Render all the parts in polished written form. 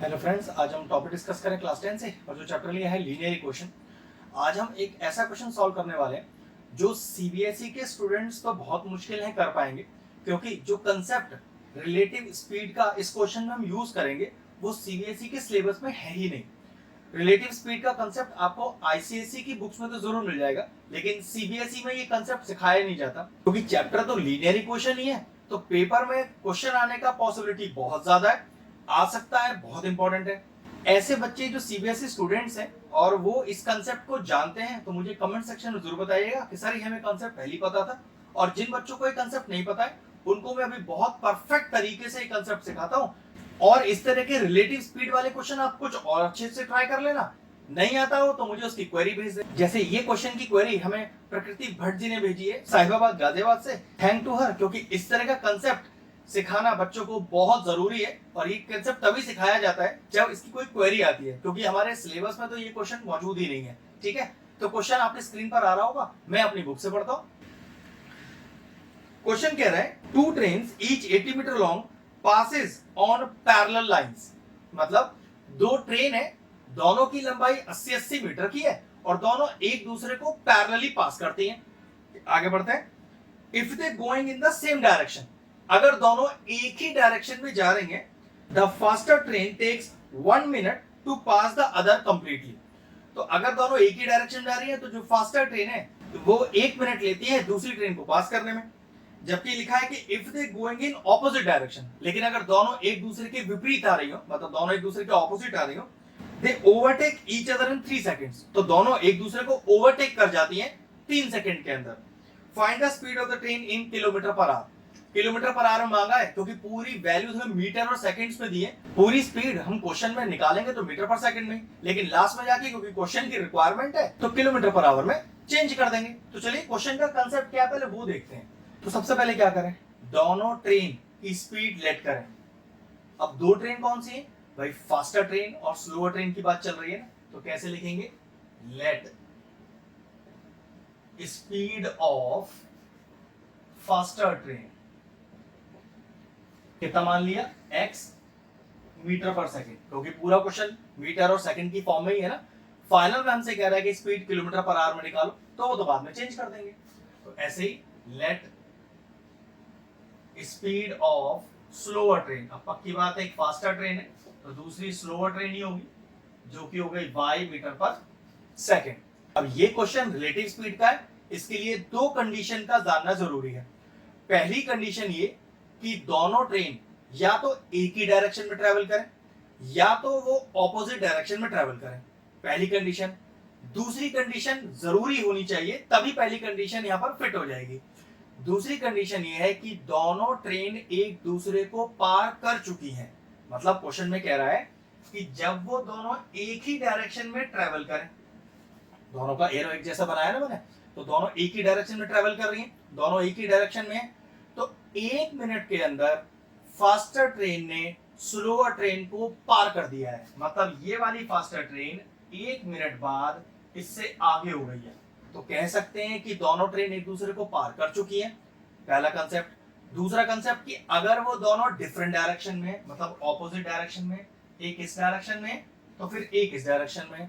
Hello friends, आज हम topic discuss करें क्लास 10 से और जो चैप्टर लिया है लीनियर इक्वेशन। आज हम एक ऐसा क्वेश्चन सॉल्व करने वाले हैं जो सीबीएसई के स्टूडेंट्स तो बहुत मुश्किल है कर पाएंगे, क्योंकि जो कंसेप्ट रिलेटिव स्पीड का इस क्वेश्चन में हम यूज करेंगे वो सीबीएसई के सिलेबस में है ही नहीं। रिलेटिव स्पीड का कंसेप्ट आपको आईसीएसई की बुक्स में तो जरूर मिल जाएगा, लेकिन सीबीएसई में ये कंसेप्ट सिखाया नहीं जाता, क्योंकि चैप्टर तो लीनियर इक्वेशन ही है। तो पेपर में क्वेश्चन आने का पॉसिबिलिटी बहुत ज्यादा है, आ सकता है, बहुत इंपॉर्टेंट है। ऐसे बच्चे जो सीबीएसई स्टूडेंट्स हैं और वो इस कंसेप्ट को जानते हैं, तो मुझे कमेंट सेक्शन में जरूर बताइएगा कि सर ये हमें कंसेप्ट पहले ही पता था। और जिन बच्चों को ये कंसेप्ट नहीं पता है उनको मैं अभी बहुत परफेक्ट तरीके से ये कंसेप्ट सिखाता हूँ। और इस तरह के रिलेटिव स्पीड वाले क्वेश्चन आप कुछ और अच्छे से ट्राई कर लेना। नहीं आता हो तो मुझे उसकी क्वेरी भेज दे। जैसे ये क्वेश्चन की क्वेरी हमें प्रकृति भट्ट जी ने भेजी है साहिबाबाद गाजियाबाद से। थैंक टू हर, क्योंकि इस तरह का कंसेप्ट सिखाना बच्चों को बहुत जरूरी है और ये कंसेप्ट तभी सिखाया जाता है जब इसकी कोई क्वेरी आती है, क्योंकि हमारे सिलेबस में तो ये क्वेश्चन मौजूद ही नहीं है। ठीक है, तो क्वेश्चन आपने स्क्रीन पर आ रहा होगा, मैं अपनी बुक से पढ़ता हूँ। क्वेश्चन कह रहा है two trains each 80 meter long passes on parallel lines. मतलब दो ट्रेन है, दोनों की लंबाई 80-80 मीटर की है और दोनों एक दूसरे को पैरेलली पास करती हैं। आगे बढ़ते हैं। If they going in the same direction, अगर दोनों एक ही डायरेक्शन में जा रही हैं, the faster train takes 1 minute to pass the other completely. तो अगर दोनों एक ही डायरेक्शन जा रही है तो जो फास्टर ट्रेन है वो 1 मिनट लेती है दूसरी ट्रेन को पास करने में। जबकि लिखा है कि if they going in opposite direction, लेकिन अगर दोनों एक दूसरे के विपरीत आ रही हो, मतलब दोनों एक दूसरे के ऑपोजिट आ रही हो, they overtake each other in 3 seconds, तो दोनों एक दूसरे को ओवरटेक कर जाती हैं 3 सेकंड के अंदर। Find the speed of the train in kilometre per hour. Kilometre per hour मांगा है क्योंकि पूरी वैल्यूज हमें मीटर और सेकंड्स में दी है। पूरी स्पीड हम क्वेश्चन में निकालेंगे तो मीटर पर सेकंड में, लेकिन लास्ट में जाके क्योंकि क्वेश्चन की रिक्वायरमेंट है तो किलोमीटर पर आवर में चेंज कर देंगे। तो चलिए क्वेश्चन का कंसेप्ट क्या है पहले वो देखते हैं। तो सबसे पहले क्या करें, दोनों ट्रेन की स्पीड लेट करें। अब दो ट्रेन कौन सी है भाई, फास्टर ट्रेन और स्लोअर ट्रेन की बात चल रही है ना, तो कैसे लिखेंगे, late speed of faster train कितना मान लिया, x मीटर पर सेकंड, क्योंकि पूरा क्वेश्चन मीटर और सेकंड की फॉर्म में ही है ना। फाइनल में हमसे कह रहा है कि स्पीड किलोमीटर पर आवर में निकालो, तो वो तो बाद में चेंज कर देंगे। तो ऐसे ही let speed of slower train, अब पक्की बात है एक फास्टर ट्रेन है तो दूसरी स्लोअर ट्रेन ही होगी, जो कि हो गई y मीटर पर सेकंड। अब ये क्वेश्चन रिलेटिव स्पीड का है, इसके लिए दो कंडीशन का जानना जरूरी है। पहली कंडीशन ये कि दोनों ट्रेन या तो एक ही डायरेक्शन में ट्रेवल करें या तो वो ऑपोजिट डायरेक्शन में ट्रेवल करें, पहली कंडीशन। दूसरी कंडीशन जरूरी होनी चाहिए, तभी पहली कंडीशन यहां पर फिट हो जाएगी। दूसरी कंडीशन ये है कि दोनों ट्रेन एक दूसरे को पार कर चुकी हैं। मतलब क्वेश्चन में कह रहा है कि जब वो दोनों एक ही डायरेक्शन में ट्रेवल करें, दोनों का एरो एक जैसा बनाया ना मैंने, तो दोनों एक ही डायरेक्शन में ट्रेवल कर रही हैं, दोनों एक ही डायरेक्शन में है, तो 1 मिनट के अंदर फास्टर ट्रेन ने स्लोअर ट्रेन को पार कर दिया है। मतलब ये वाली फास्टर ट्रेन 1 मिनट बाद इससे आगे हो गई है, तो कह सकते हैं कि दोनों ट्रेन एक दूसरे को पार कर चुकी है, पहला कंसेप्ट। दूसरा कंसेप्ट कि अगर वो दोनों डिफरेंट डायरेक्शन में, मतलब ऑपोजिट डायरेक्शन में, एक इस डायरेक्शन में तो फिर एक इस डायरेक्शन में,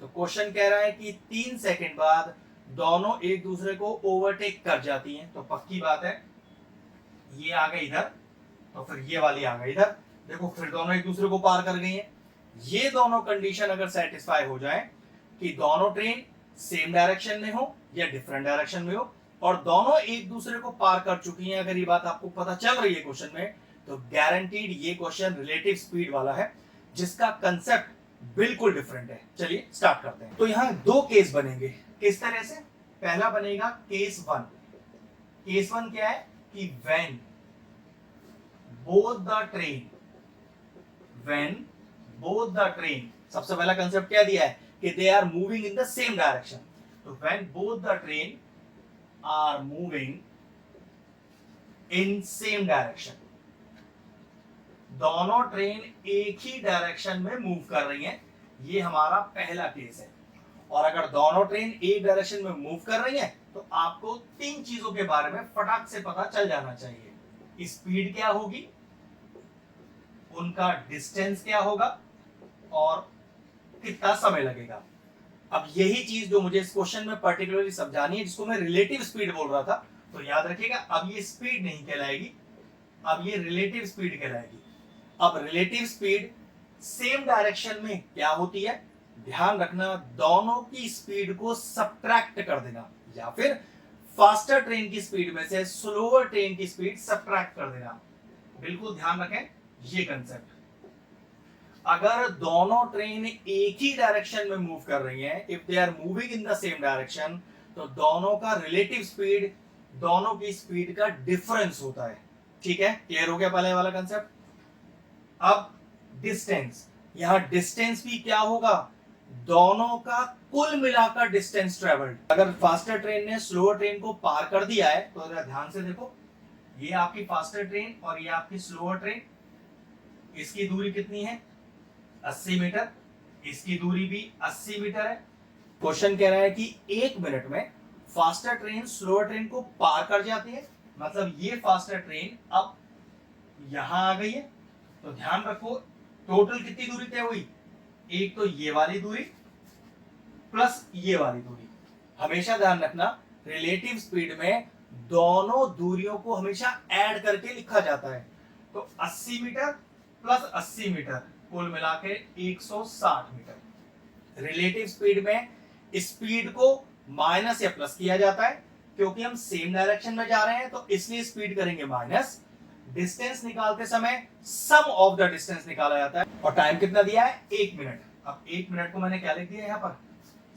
तो क्वेश्चन कह रहा है कि 3 सेकंड बाद दोनों एक दूसरे को ओवरटेक कर जाती हैं, तो पक्की बात है ये आ गई इधर तो फिर ये वाली आ गई इधर। देखो फिर दोनों एक दूसरे को पार कर गई हैं। ये दोनों कंडीशन अगर सेटिस्फाई हो जाए कि दोनों ट्रेन सेम डायरेक्शन में हो या डिफरेंट डायरेक्शन में हो और दोनों एक दूसरे को पार कर चुकी हैं, अगर ये बात आपको पता चल रही है क्वेश्चन में, तो गारंटीड ये क्वेश्चन रिलेटिव स्पीड वाला है, जिसका कंसेप्ट बिल्कुल डिफरेंट है। चलिए स्टार्ट करते हैं। तो यहां दो केस बनेंगे, किस तरह से, पहला बनेगा केस 1। केस 1 क्या है कि when both the train, when both the train, सबसे पहला कंसेप्ट क्या दिया है कि they are moving in the same direction. तो when both the train are moving in same direction, दोनों ट्रेन एक ही डायरेक्शन में मूव कर रही हैं, ये हमारा पहला केस है। और अगर दोनों ट्रेन एक डायरेक्शन में मूव कर रही हैं तो आपको 3 चीजों के बारे में फटाक से पता चल जाना चाहिए। स्पीड क्या होगी, उनका डिस्टेंस क्या होगा और कितना समय लगेगा। अब यही चीज जो मुझे इस क्वेश्चन में पर्टिकुलरली समझानी है, जिसको मैं रिलेटिव स्पीड बोल रहा था, तो याद रखिएगा अब ये स्पीड नहीं कहलाएगी, अब ये रिलेटिव स्पीड कहलाएगी। अब रिलेटिव स्पीड सेम डायरेक्शन में क्या होती है, ध्यान रखना, दोनों की स्पीड को सब्ट्रैक्ट कर देना, या फिर फास्टर ट्रेन की स्पीड में से स्लोअर ट्रेन की स्पीड सब्ट्रैक्ट कर देना। बिल्कुल ध्यान रखें ये कंसेप्ट। अगर दोनों ट्रेन एक ही डायरेक्शन में मूव कर रही हैं, if they are moving in the same direction, तो दोनों का रिलेटिव स्पीड, दोनों की स्पीड का डिफरेंस होता है। ठीक है, क्लियर हो गया पहले वाला कंसेप्ट। अब डिस्टेंस, यहां डिस्टेंस भी क्या होगा, दोनों का कुल मिलाकर डिस्टेंस ट्रेवल्ड। अगर फास्टर ट्रेन ने स्लोअर ट्रेन को पार कर दिया है, तो जरा ध्यान से देखो, ये आपकी फास्टर ट्रेन और ये आपकी स्लोअर ट्रेन, इसकी दूरी कितनी है 80 मीटर, इसकी दूरी भी 80 मीटर है। क्वेश्चन कह रहा है कि 1 मिनट में फास्टर ट्रेन स्लोअर ट्रेन को पार कर जाती है, मतलब ये फास्टर ट्रेन अब यहां आ गई है। तो ध्यान रखो टोटल कितनी दूरी तय हुई, एक तो ये वाली दूरी प्लस ये वाली दूरी। हमेशा ध्यान रखना रिलेटिव स्पीड में दोनों दूरियों को हमेशा ऐड करके लिखा जाता है। तो 80 मीटर प्लस 80 मीटर कुल मिला के 160 मीटर। रिलेटिव स्पीड में स्पीड को माइनस या प्लस किया जाता है, क्योंकि हम सेम डायरेक्शन में जा रहे हैं, तो इसलिए स्पीड करेंगे माइनस। डिस्टेंस निकालते समय सम ऑफ द डिस्टेंस निकाला जाता है, और टाइम कितना दिया है 1 मिनट। अब 1 मिनट को मैंने क्या लिख दिया यहाँ पर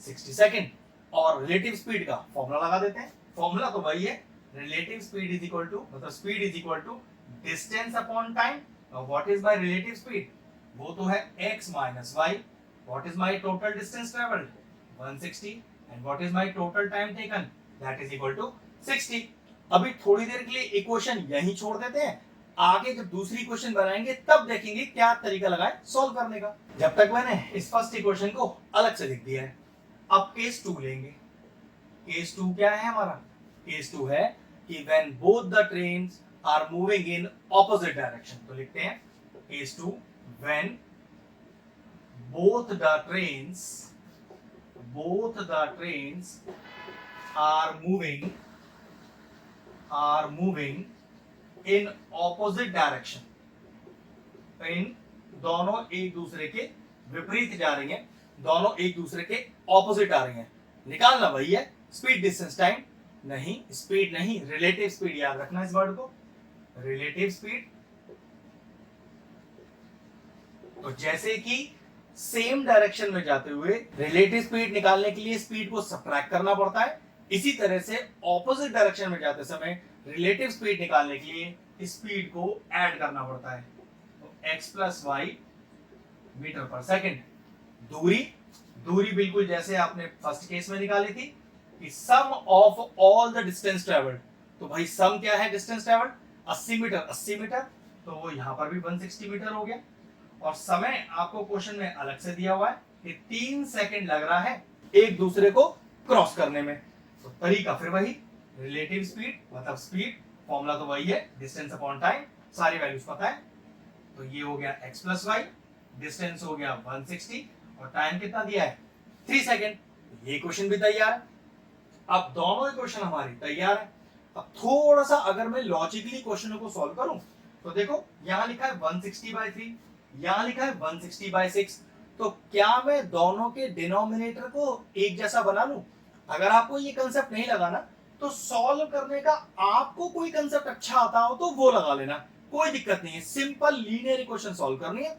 60 सेकेंड, और रिलेटिव स्पीड का फॉर्मूला लगा देते हैं। फॉर्मूला तो वही है, relative speed is equal to, मतलब speed is equal to distance upon time. What is my relative speed, वो तो है x minus y. What is my total distance travelled 160, and what is my total time taken, that is equal to 60। अभी थोड़ी देर के लिए equation यहीं छोड़ देते हैं, आगे जब दूसरी इक्वेशन बनाएंगे तब देखेंगे क्या तरीका लगाए सॉल्व करने का। जब तक मैंने इस फर्स्ट इक्वेशन को अलग से लिख दिया है, अब केस 2 लेंगे। केस 2 क्या है हमारा, केस 2 है कि when both the trains are moving in opposite direction. तो लिखते हैं case 2, when both the trains are moving in opposite direction, इन दोनों एक दूसरे के विपरीत जा रही हैं, दोनों एक दूसरे के ऑपोजिट आ रही हैं। निकालना वही है स्पीड डिस्टेंस टाइम, नहीं स्पीड नहीं, रिलेटिव स्पीड। याद रखना इस वर्ड को, रिलेटिव स्पीड। तो जैसे कि सेम डायरेक्शन में जाते हुए रिलेटिव स्पीड निकालने के लिए स्पीड को सब्ट्रैक्ट करना पड़ता है, इसी तरह से ऑपोजिट डायरेक्शन में जाते समय रिलेटिव स्पीड निकालने के लिए स्पीड को ऐड करना पड़ता है। तो x प्लस वाई मीटर पर सेकेंड। दूरी बिल्कुल जैसे आपने फर्स्ट केस में निकाली थी कि sum of all the distance travelled. तो भाई सम क्या है डिस्टेंस ट्रेवल्ड 80 मीटर 80 मीटर, तो वो यहां पर भी 160 मीटर हो गया। और समय आपको क्वेश्चन में अलग से दिया हुआ है कि 3 सेकंड लग रहा है एक दूसरे को क्रॉस करने में। तो तरीका फिर वही, रिलेटिव स्पीड मतलब स्पीड, फॉर्मूला तो वही है डिस्टेंस अपॉन टाइम, सारी वैल्यूज पता है। तो ये हो गया x प्लस वाई, डिस्टेंस हो गया 160 और टाइम कितना दिया है 3 सेकंड। ये क्वेश्चन भी तैयार है। अब दोनों इक्वेशन हमारी तैयार है। अब थोड़ा सा अगर मैं लॉजिकली क्वेश्चनों को सॉल्व करूं, तो देखो यहां लिखा है 160/3, यहां लिखा है 160/6। तो क्या मैं दोनों के डिनोमिनेटर को एक जैसा बना लूं? अगर आपको ये कंसेप्ट नहीं लगाना तो सॉल्व करने का आपको कोई कंसेप्ट अच्छा आता हो तो वो लगा लेना, कोई दिक्कत नहीं है। सिंपल लीनियर इक्वेशन सॉल्व करनी है,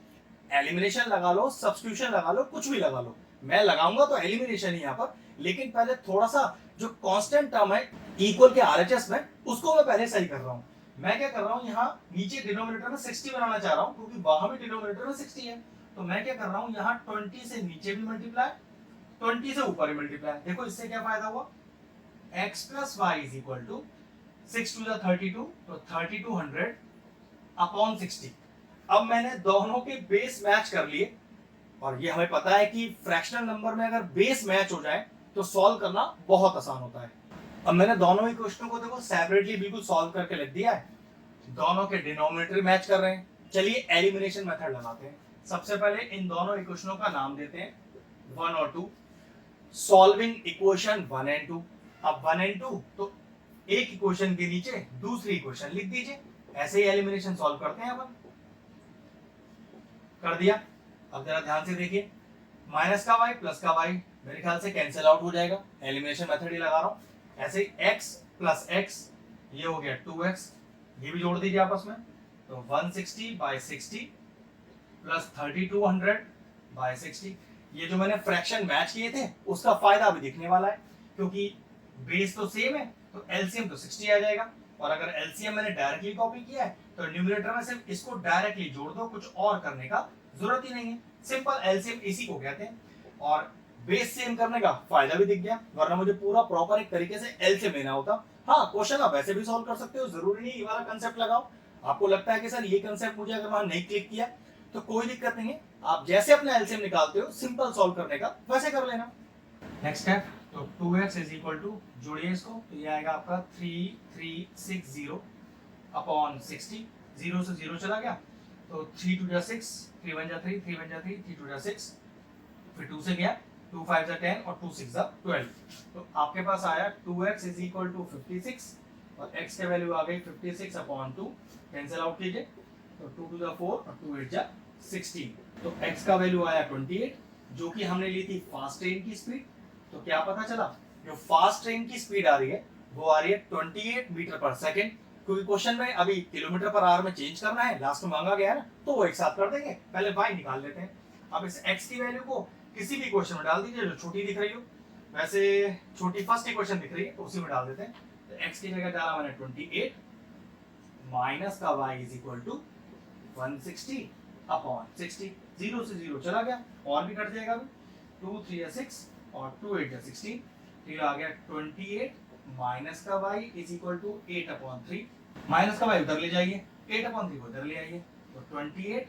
एलिमिनेशन लगा लो, सब्स्टिट्यूशन लगा लो, कुछ भी लगा लो। मैं लगाऊंगा तो एलिमिनेशन ही यहाँ पर, लेकिन पहले थोड़ा सा जो कांस्टेंट टर्म है इक्वल के आरएचएस में, उसको मैं पहले सही कर रहा हूँ। मैं क्या कर रहा हूँ, यहाँ नीचे डिनोमिनेटर में 60 बनाना चाह रहा हूँ, क्योंकि वहां भी डिनोमिनेटर में 60 है। तो मैं क्या कर रहा हूँ, यहाँ 20 से नीचे भी मल्टीप्लाई, 20 से ऊपर भी मल्टीप्लाई। देखो इससे क्या फायदा हुआ, x plus y is equal to 6 to the 32, तो 3200 अपॉन 60। अब मैंने दोनों के बेस मैच कर लिए, और ये हमें पता है कि फ्रैक्शनल नंबर में अगर बेस मैच हो जाए तो सॉल्व करना बहुत आसान होता है। अब मैंने दोनों ही क्वेश्चनों को देखो सेपरेटली बिल्कुल सॉल्व करके लिख दिया है, दोनों के डिनोमिनेटर मैच कर रहे हैं। चलिए एलिमिनेशन मेथड लगाते हैं। सबसे पहले इन दोनों इक्वेशनों का नाम देते हैं 1 और 2, सॉल्विंग इक्वेशन 1 एंड 2। अब 1 एंड 2 तो एक इक्वेशन के नीचे दूसरी इक्वेशन लिख दीजिए, ऐसे ही एलिमिनेशन सॉल्व करते हैं अपन। कर दिया। अब जरा ध्यान से देखिए, माइनस का y प्लस का y मेरे ख्याल से कैंसिल आउट हो जाएगा, एलिमिनेशन मेथड ही लगा रहा हूं। ऐसे ही x प्लस x ये हो गया 2x, ये भी जोड़ दीजिए आपस में, तो 160/60 प्लस 3200/60। ये जो मैंने फ्रैक्शन मैच किए थे उसका फायदा अभी दिखने वाला है, क्योंकि बेस तो सेम है तो एलसीएम तो 60 आ जाएगा। और अगर एलसीएम मैंने डायरेक्टली कॉपी किया है तो न्यूमरेटर में सिर्फ इसको डायरेक्टली जोड़ दो, कुछ और करने का जरूरत ही नहीं है। सिंपल एलसीएम इसी को कहते हैं, और बेस सेम करने का फायदा भी दिख गया, वरना मुझे पूरा प्रॉपर एक तरीके से एलसीएम लेना होता। हाँ, क्वेश्चन आप वैसे भी सॉल्व कर सकते हो, जरूरी नहीं ये वाला कंसेप्ट लगाओ। आपको लगता है कि सर ये कंसेप्ट मुझे अगर वहां नहीं क्लिक किया तो कोई दिक्कत नहीं है, आप जैसे अपना एलसीएम निकालते हो सिंपल सॉल्व करने का वैसे कर लेना। नेक्स्ट स्टेप, तो 2x इज इक्वल टू, जोड़िए इसको, तो ये आएगा आपका 3360 अपॉन 60, 0 से 0 चला गया तो 3 2 जा 6, 3 1 जा 3, 3 1 जा 3, 3 2 जा 6, फिर 2 से गया, 2 5 जा 10 और 2 6 जा 12। तो आपके पास आया 2x इज इक्वल टू 56 और x के वैल्यू आ गई 56 अपॉन 2, कैंसिल आउट कीजिए, तो 2 2 जा 4 और 2 8 जा 16। तो x का वैल्यू आया 28, जो कि हमने ली थी फास्ट ट्रेन की स्पीड। तो क्या पता चला, जो फास्ट ट्रेन की स्पीड आ रही है वो आ रही है 28 मीटर पर सेकंड, क्योंकि क्वेश्चन में अभी किलोमीटर पर आवर में चेंज करना है, लास्ट में मांगा गया है ना, तो वो एक साथ कर देंगे। पहले y निकाल लेते हैं। अब इस x की वैल्यू को किसी भी इक्वेशन में डाल दीजिए जो छोटी दिख रही हो, वैसे छोटी फर्स्ट इक्वेशन दिख रही है तो उसी में डाल देते हैं। तो x की जगह डाला मैंने 28 माइनस का y is equal to 160 upon 60, 0 से 0 चला गया और भी कट जाएगा, 2 3 या 6 और 2 8 या 16, तो ये आ गया 28 माइनस का y is equal to 8 upon 3। Minus का y उधर ले जाइए, 8 अपॉन 3 को उधर ले आइए, तो 28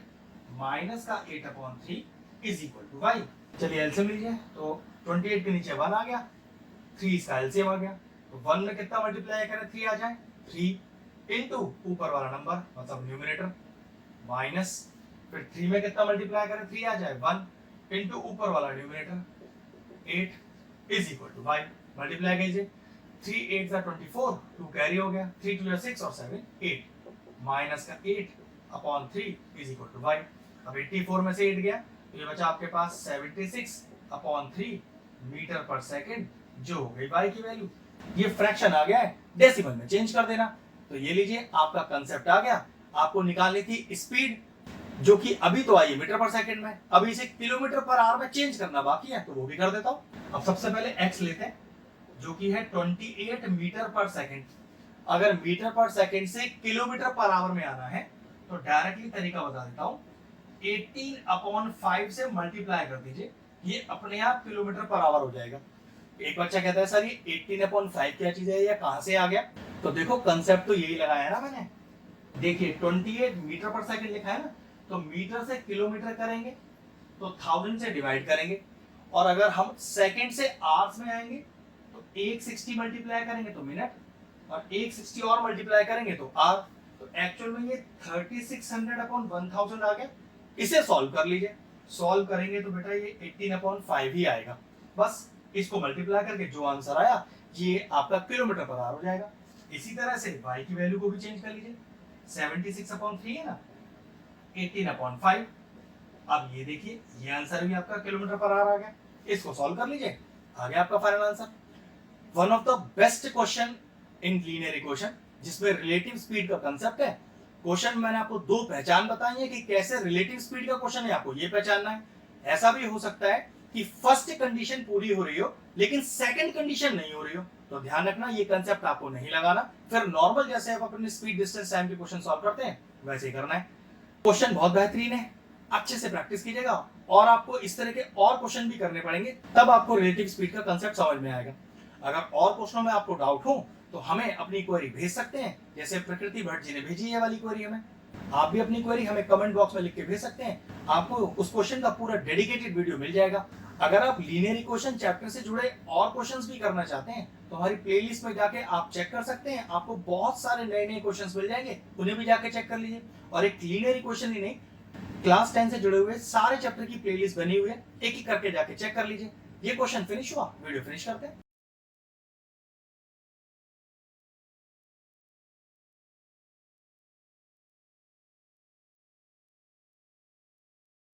माइनस का 8 upon 3 is equal to y। चलिए एलसीएम लीजिए, तो 28 के नीचे 1 आ गया, 3 इसका एलसीएम आ गया, तो 1 में कितना मल्टीप्लाई करें 3 आ जाए, 3 इनटू ऊपर वाला नंबर मतलब न्यूमरेटर माइनस, फिर 3 में कितना मल्टीप्लाई करें 3 आ जाए, 1 इनटू ऊपर वाला numerator 8 is equal to y। Multiply कीजिए, 3 8 जा 24, 2 कैरी हो गया, 3 2 जा 6 और 7 8, माइनस का 8 upon 3 is equal to y। अब 84 में से 8 गया तो ये बचा आपके पास 76 अपॉन 3 मीटर पर सेकंड, जो हो गई y की वैल्यू। ये फ्रैक्शन आ गया है, डेसिमल में चेंज कर देना। तो ये लीजिए आपका कंसेप्ट आ गया। आपको निकालनी थी स्पीड, जो कि अभी तो आई है मीटर पर सेकंड में, अभी इसे किलोमीटर पर आवर में चेंज करना बाकी है, तो वो भी कर देता हूं। अब सबसे पहले x लेते हैं, जो कि है 28 मीटर पर सेकंड। अगर मीटर पर सेकंड से किलोमीटर पर आवर में आना है तो डायरेक्टली तरीका बता देता हूं, 18 अपॉन 5 से मल्टीप्लाई कर दीजिए, ये अपने आप किलोमीटर पर आवर हो जाएगा। एक बच्चा कहता है सर ये 18 अपॉन 5 क्या चीज है, या कहां से आ गया? तो देखो कंसेप्ट तो यही लगाया ना मैंने, देखिए 28 मीटर पर सेकंड लिखा है ना, तो मीटर से किलोमीटर करेंगे तो 1000 से डिवाइड करेंगे, और अगर हम सेकंड से आवर्स में आएंगे तो 160 मल्टीप्लाई करेंगे तो मिनट, और 160 और मल्टीप्लाई करेंगे तो आवर। तो एक्चुअल में ये 3600 अपॉन 1000 आ गया। इसे सॉल्व कर लीजिए, सॉल्व करेंगे तो बेटा ये 18 अपॉन 5 ही आएगा। बस इसको मल्टीप्लाई करके जो आंसर आया ये आपका किलोमीटर पर आवर हो जाएगा। इसी तरह से y की वैल्यू को भी चेंज कर लीजिए, 76 अपॉन 3 है ना, 18 अपॉन 5। अब ये देखिए ये आंसर भी आपका किलोमीटर पर आवर आ गया। इसको सॉल्व कर लीजिए, आ गया आपका final answer. One of the best question in linear equation, जिसमें रिलेटिव स्पीड का कंसेप्ट है। क्वेश्चन मैंने आपको दो पहचान बताई है कि कैसे रिलेटिव स्पीड का क्वेश्चन है, आपको ये पहचानना है। ऐसा भी हो सकता है कि फर्स्ट कंडीशन पूरी हो रही हो लेकिन सेकंड कंडीशन नहीं हो रही हो, तो ध्यान रखना ये कंसेप्ट आपको नहीं लगाना, फिर नॉर्मल जैसे आप अपने स्पीड डिस्टेंस टाइम के क्वेश्चन सॉल्व करते हैं वैसे ही करना है। क्वेश्चन बहुत बेहतरीन है, अच्छे से प्रैक्टिस कीजिएगा, और आपको इस तरह के और क्वेश्चन भी करने पड़ेंगे, तब आपको रिलेटिव स्पीड का कंसेप्ट समझ में आएगा। अगर और क्वेश्चनों में आपको डाउट हो तो हमें अपनी क्वेरी भेज सकते हैं, जैसे प्रकृति भट्ट जी ने भेजी है वाली क्वेरी हमें। आप भी अपनी क्वेरी हमें कमेंट बॉक्स में लिख के भेज सकते हैं, आपको उस क्वेश्चन का पूरा डेडिकेटेड वीडियो मिल जाएगा। अगर आप लीनियर इक्वेशन चैप्टर से जुड़े और क्वेश्चंस भी करना चाहते हैं तो हमारी प्लेलिस्ट में जाके आप चेक कर सकते हैं, आपको बहुत सारे नए नए क्वेश्चंस मिल जाएंगे, उन्हें भी जाके चेक कर लीजिए। और एक लीनियर इक्वेशन ही नहीं, क्लास 10 से जुड़े हुए सारे चैप्टर की प्लेलिस्ट बनी हुई है, एक एक करके जाके चेक कर लीजिए। ये क्वेश्चन फिनिश हुआ, वीडियो फिनिश करते हैं।